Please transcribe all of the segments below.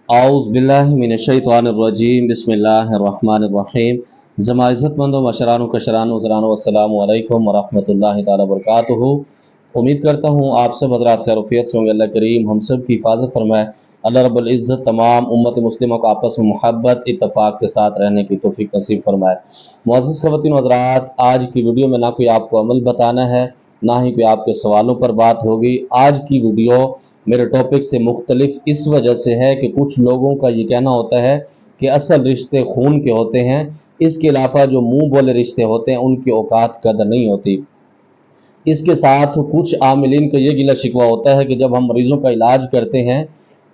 आउज़ बिल्लाहि मिनश्शैतानिर्रजीम बिस्मिल्लाहिर्रहमानिर्रहीम। ज़मा इज़्ज़तमंदो मशरानो कशरानो ज़रानो अस्सलामु अलैकुम वरहमतुल्लाहि ताला वबरकातुहू। उम्मीद करता हूँ आप सब हज़रात खैरियत से होंगे। अल्लाह करीम हम सब की हिफाजत फरमाए। अल्लाह रब्बुल इज़्ज़त तमाम उम्मत मुस्लिमों को आपस में मोहब्बत इत्तफ़ाक़ के साथ रहने की तौफ़ीक़ नसीब फरमाए। मुअज़्ज़ज़ ख़वातीन व हज़रात, आज की वीडियो में ना कोई आपको अमल बताना है, ना ही कोई आपके सवालों पर बात होगी। आज की वीडियो मेरे टॉपिक से मुख्तलिफ इस वजह से है कि कुछ लोगों का ये कहना होता है कि असल रिश्ते खून के होते हैं, इसके अलावा जो मुंह बोले रिश्ते होते हैं उनकी औकात कदर नहीं होती। इसके साथ कुछ आमिलीन का ये गिला शिकवा होता है कि जब हम मरीज़ों का इलाज करते हैं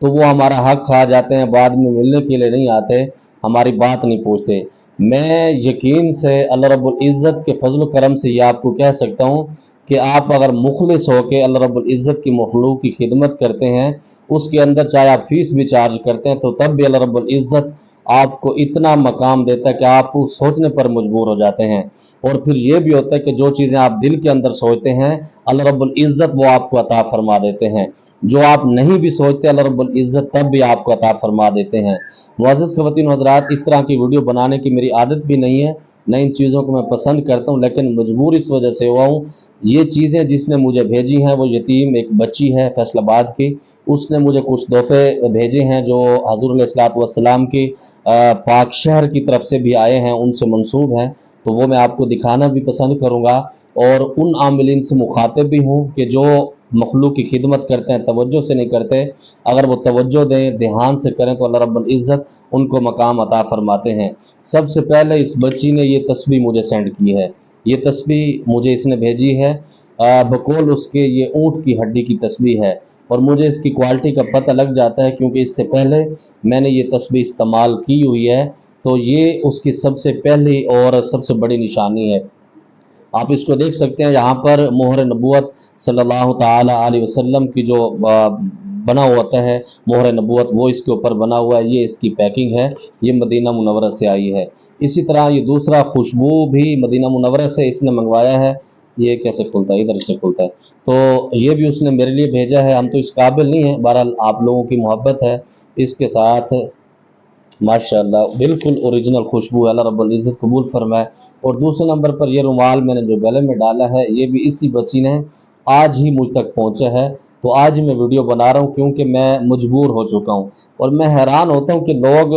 तो वो हमारा हक खा जाते हैं, बाद में मिलने के लिए नहीं आते, हमारी बात नहीं पूछते। मैं यकीन से अल्लाह रब्बुल इज़्ज़त के फजल करम से ये आपको कह सकता हूँ कि आप अगर मुखलिस हो के अल्लाह रब्बुल इज़्ज़त की मखलूक की खिदमत करते हैं, उसके अंदर चाहे आप फीस भी चार्ज करते हैं, तो तब भी अल्लाह रब्बुल इज़्ज़त आपको इतना मकाम देता है कि आप सोचने पर मजबूर हो जाते हैं। और फिर ये भी होता है कि जो चीज़ें आप दिल के अंदर सोचते हैं अल्लाह रब्बुल इज़्ज़त वो आपको अता फरमा देते हैं। जो आप नहीं भी सोचते अल्लाह रब्बुल इज़्ज़त तब भी आपको अता फरमा देते हैं। मुअज़्ज़ज़ ख़वातीन हज़रात, इस तरह की वीडियो बनाने की मेरी आदत भी नहीं है, न इन चीज़ों को मैं पसंद करता हूँ, लेकिन मजबूर इस वजह से हुआ हूँ। ये चीज़ें जिसने मुझे भेजी हैं वो यतीम एक बच्ची है फैसलाबाद की। उसने मुझे कुछ तोहफ़े भेजे हैं जो हज़ूर अलैहिस्सलातु वस्सलाम की पाक शहर की तरफ से भी आए हैं, उनसे मंसूब हैं। तो वो मैं आपको दिखाना भी पसंद करूँगा और उन आमिलीन से मुखातिब भी हूँ कि जो मखलूक की खिदमत करते हैं, तवज्जो से नहीं करते। अगर वो तवज्जो दें, ध्यान से करें तो अल्लाह रब्बुल इज़्ज़त उनको मकाम अता फरमाते हैं। सबसे पहले इस बच्ची ने ये तस्बीह मुझे सेंड की है। ये तस्बीह मुझे इसने भेजी है, बकौल उसके ये ऊँट की हड्डी की तस्बीह है और मुझे इसकी क्वालिटी का पता लग जाता है क्योंकि इससे पहले मैंने ये तस्बीह इस्तेमाल की हुई है। तो ये उसकी सबसे पहली और सबसे बड़ी निशानी है। आप इसको देख सकते हैं, यहाँ पर मोहर नबूवत सल्लल्लाहु ताला अलैहि वसल्लम की जो बना होता है मोहर नबूवत, वो इसके ऊपर बना हुआ है। ये इसकी पैकिंग है, ये मदीना मुनव्वरा से आई है। इसी तरह ये दूसरा खुशबू भी मदीना मुनव्वरा से इसने मंगवाया है। ये कैसे खुलता है? इधर से खुलता है। तो ये भी उसने मेरे लिए भेजा है। हम तो इस काबिल नहीं हैं, बहरहाल आप लोगों की मोहब्बत है इसके साथ। माशाअल्लाह बिल्कुल ओरिजिनल खुशबू है, अल्लाह रब्बुल इज़्ज़त कबूल फरमाए। और दूसरे नंबर पर ये रुमाल मैंने जो गले में डाला है ये भी इसी बच्ची ने आज ही मुझ तक पहुँचा है। तो आज ही मैं वीडियो बना रहा हूँ क्योंकि मैं मजबूर हो चुका हूँ। और मैं हैरान होता हूँ कि लोग,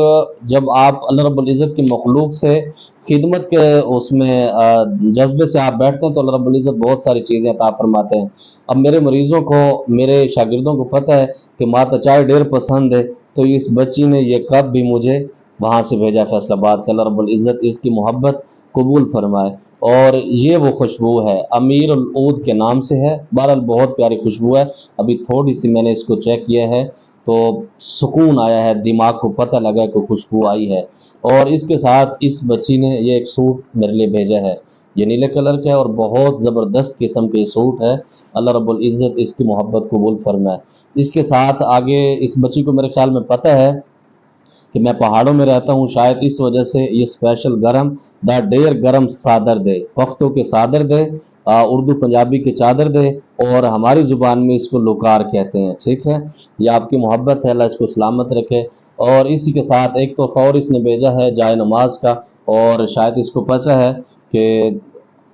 जब आप अल्लाह रब्बुल इज़्ज़त की मखलूक से खिदमत के उसमें जज्बे से आप बैठते हैं तो अल्लाह रब्बुल इज़्ज़त बहुत सारी चीज़ें अता फरमाते हैं। अब मेरे मरीज़ों को, मेरे शागिर्दों को पता है कि माता चाय ढेर पसंद है, तो इस बच्ची ने ये कप भी मुझे वहाँ से भेजा फैसलाबाद से। अल्लाह रब्बुल इज़्ज़त इसकी मोहब्बत कबूल फरमाए। और ये वो खुशबू है, अमीर उल ऊद के नाम से है। बहरहाल बहुत प्यारी खुशबू है। अभी थोड़ी सी मैंने इसको चेक किया है तो सुकून आया है, दिमाग को पता लगा कि खुशबू आई है। और इसके साथ इस बच्ची ने ये एक सूट मेरे लिए भेजा है। ये नीले कलर का है और बहुत ज़बरदस्त किस्म के सूट है। अल्लाह रब्बुल इज़्ज़त इसकी मोहब्बत कबूल फरमाए। इसके साथ आगे इस बच्ची को मेरे ख्याल में पता है कि मैं पहाड़ों में रहता हूँ, शायद इस वजह से ये स्पेशल गरम द डेर गरम सादर दे, पख्तों के सादर दे, उर्दू पंजाबी के चादर दे और हमारी ज़ुबान में इसको लुकार कहते हैं। ठीक है, ये आपकी मोहब्बत है, अल्लाह इसको सलामत रखे। और इसी के साथ एक तोहफ़ा और इसने भेजा है जाए नमाज का। और शायद इसको पता है कि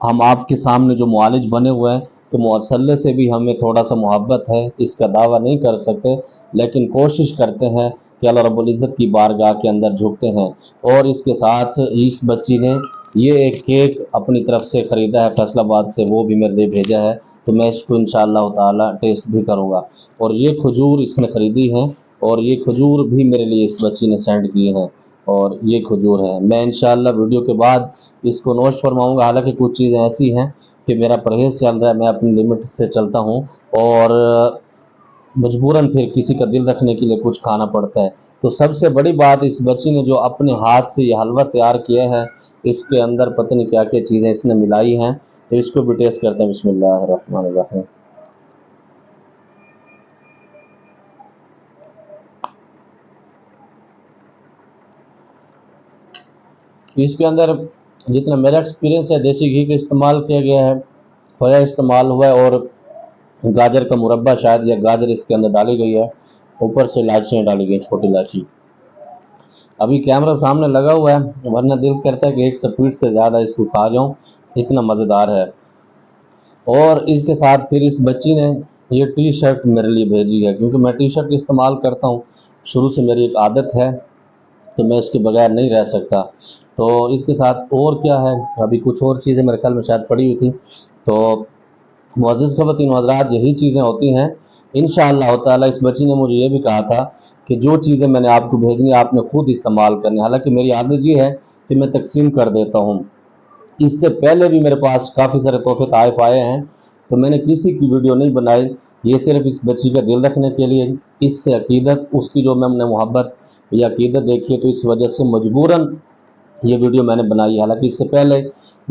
हम आपके सामने जो मुआलिज बने हुए हैं तो मौसल्ले से भी हमें थोड़ा सा मोहब्बत है। इसका दावा नहीं कर सकते लेकिन कोशिश करते हैं कि अल्लाह रब्बुल इज़्ज़त की बारगाह के अंदर झुकते हैं। और इसके साथ इस बच्ची ने ये एक केक अपनी तरफ से ख़रीदा है फैसलाबाद से, वो भी मेरे लिए भेजा है। तो मैं इसको इंशाअल्लाह ताला टेस्ट भी करूँगा। और ये खजूर इसने ख़रीदी है और ये खजूर भी मेरे लिए इस बच्ची ने सेंड किए हैं। और ये खजूर है, मैं इंशाअल्लाह वीडियो के बाद इसको नोश फरमाऊँगा। हालांकि कुछ चीज़ें ऐसी हैं कि मेरा परहेज़ चल रहा है, मैं अपनी लिमिट से चलता हूँ और मजबूरन फिर किसी का दिल रखने के लिए कुछ खाना पड़ता है। तो सबसे बड़ी बात, इस बच्ची ने जो अपने हाथ से ये हलवा तैयार किया है, इसके अंदर पता नहीं क्या क्या चीज़ें इसने मिलाई हैं। तो इसको भी टेस्ट करते हैं। बिस्मिल्लाहिर्रहमानिर्रहीम। इसके अंदर जितना मेरा एक्सपीरियंस है, देसी घी का इस्तेमाल किया गया है, खोया इस्तेमाल हुआ है और गाजर का मुरब्बा शायद या गाजर इसके अंदर डाली गई है। ऊपर से इलायचियाँ डाली गई, छोटी इलायची। अभी कैमरा सामने लगा हुआ है, वरना दिल करता है कि एक स्पीड से ज़्यादा इसको खा जाऊँ, इतना मज़ेदार है। और इसके साथ फिर इस बच्ची ने ये टी शर्ट मेरे लिए भेजी है, क्योंकि मैं टी शर्ट इस्तेमाल करता हूँ, शुरू से मेरी एक आदत है, तो मैं इसके बगैर नहीं रह सकता। तो इसके साथ और क्या है, अभी कुछ और चीज़ें मेरे ख्याल में शायद पड़ी हुई थी। तो मुअज़्ज़िज़ ख़वातीन व हज़रात, यही चीज़ें होती हैं। इंशाअल्लाह ताला इस बच्ची ने मुझे ये भी कहा था कि जो चीज़ें मैंने आपको भेजनी है आपने खुद इस्तेमाल करनी है। हालाँकि मेरी आदत ये है कि मैं तक़सीम कर देता हूँ। इससे पहले भी मेरे पास काफ़ी सारे तोहफ़े तोहफ़े आए हैं, तो मैंने किसी की वीडियो नहीं बनाई, ये सिर्फ़ इस बच्ची का दिल रखने के लिए। इससे अक़ीदत उसकी जो मैंने मोहब्बत या अक़ीदत देखी है, तो इस वजह से मजबूरन ये वीडियो मैंने बनाई है। हालाँकि इससे पहले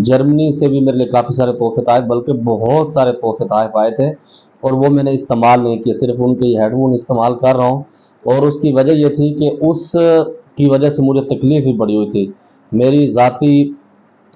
जर्मनी से भी मेरे लिए काफ़ी सारे तोहफ़े आए, बल्कि बहुत सारे तोहफ़े तोहफ़े आए थे, और वो मैंने इस्तेमाल नहीं किए, सिर्फ़ उनके हेडफ़ोन इस्तेमाल कर रहा हूँ। और उसकी वजह ये थी कि उस की वजह से मुझे तकलीफ़ भी बड़ी हुई थी। मेरी ज़ाती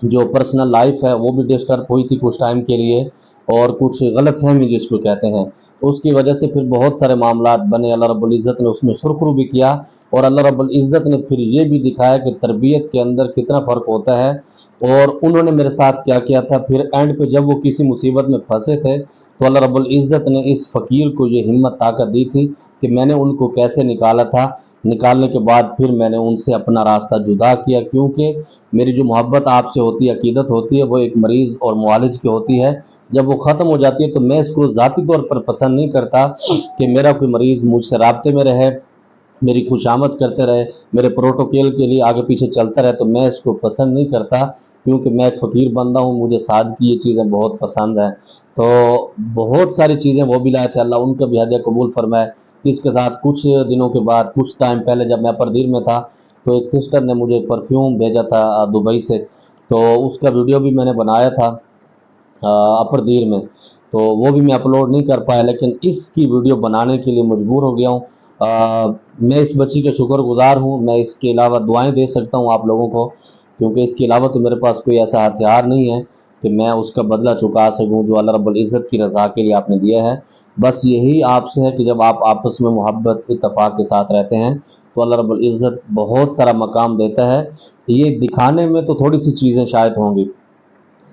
जो पर्सनल लाइफ है वो भी डिस्टर्ब हुई थी कुछ टाइम के लिए, और कुछ गलतफहमी जिसको कहते हैं, उसकी वजह से फिर बहुत सारे मामलात बने। अल्लाह रब्बुल इज़्ज़त ने उसमें सुरख़रू भी किया, और अल्लाह रब्बुल इज़्ज़त ने फिर ये भी दिखाया कि तरबियत के अंदर कितना फ़र्क होता है। और उन्होंने मेरे साथ क्या किया था, फिर एंड पे जब वो किसी मुसीबत में फंसे थे, तो अल्लाह रब्बुल इज़्ज़त ने इस फ़कीर को ये हिम्मत ताकत दी थी कि मैंने उनको कैसे निकाला था। निकालने के बाद फिर मैंने उनसे अपना रास्ता जुदा किया, क्योंकि मेरी जो मोहब्बत आपसे होती है, अक़ीदत होती है, वो एक मरीज़ और मुआलिज की होती है। जब वो ख़त्म हो जाती है तो मैं इसको ज़ाती तौर पर पसंद नहीं करता कि मेरा कोई मरीज़ मुझसे राब्ते में रहे, मेरी खुशामद करते रहे, मेरे प्रोटोकॉल के लिए आगे पीछे चलता रहे, तो मैं इसको पसंद नहीं करता, क्योंकि मैं एक फ़कीर बंदा हूँ, मुझे सादगी ये चीज़ें बहुत पसंद हैं। तो बहुत सारी चीज़ें वो भी लाए थे, अल्लाह उनका भी हदिया कबूल फ़रमाए। इसके साथ कुछ दिनों के बाद, कुछ टाइम पहले जब मैं परदीर में था, तो एक सिस्टर ने मुझे परफ्यूम भेजा था दुबई से, तो उसका वीडियो भी मैंने बनाया था अपर दीर में, तो वो भी मैं अपलोड नहीं कर पाया, लेकिन इसकी वीडियो बनाने के लिए मजबूर हो गया हूँ। मैं इस बच्ची का शुक्रगुज़ार हूँ। मैं इसके अलावा दुआएं दे सकता हूँ आप लोगों को, क्योंकि इसके अलावा तो मेरे पास कोई ऐसा हथियार नहीं है कि मैं उसका बदला चुका सकूँ जो अल्लाह रब्बुल इज़्ज़त की रज़ा के लिए आपने दिया है। बस यही आपसे है कि जब आप आपस में मोहब्बत इत्तफ़ाक़ के साथ रहते हैं, तो अल्लाह रब्बुल इज़्ज़त बहुत सारा मकाम देता है। ये दिखाने में तो थोड़ी सी चीज़ें शायद होंगी,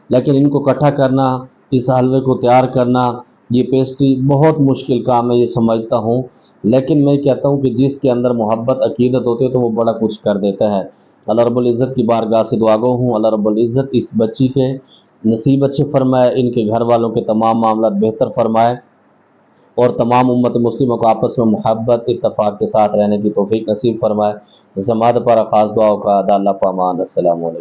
लेकिन इनको इकट्ठा करना, इस हलवे को तैयार करना, ये पेस्ट्री बहुत मुश्किल काम है, ये समझता हूँ। लेकिन मैं कहता हूँ कि जिसके अंदर मोहब्बत अक़ीदत होती है, तो वो बड़ा कुछ कर देता है। अल्लाह रब्बुल इज़्ज़त की बारगाह से दुआ गो हूँ, अल्लाह रब्बुल इज़्ज़त इस बच्ची के नसीब अच्छे फ़रमाए, इनके घर वालों के तमाम मामलात बेहतर फ़रमाए, और तमाम उम्मत मुस्लिमों को आपस में मोहब्बत इत्तफ़ाक़ के साथ रहने की तौफ़ीक़ नसीब फ़रमाए। ज़मात पर ख़ास दुआओं का अदा अल्लाह पामान। अस्सलामु अलैकुम।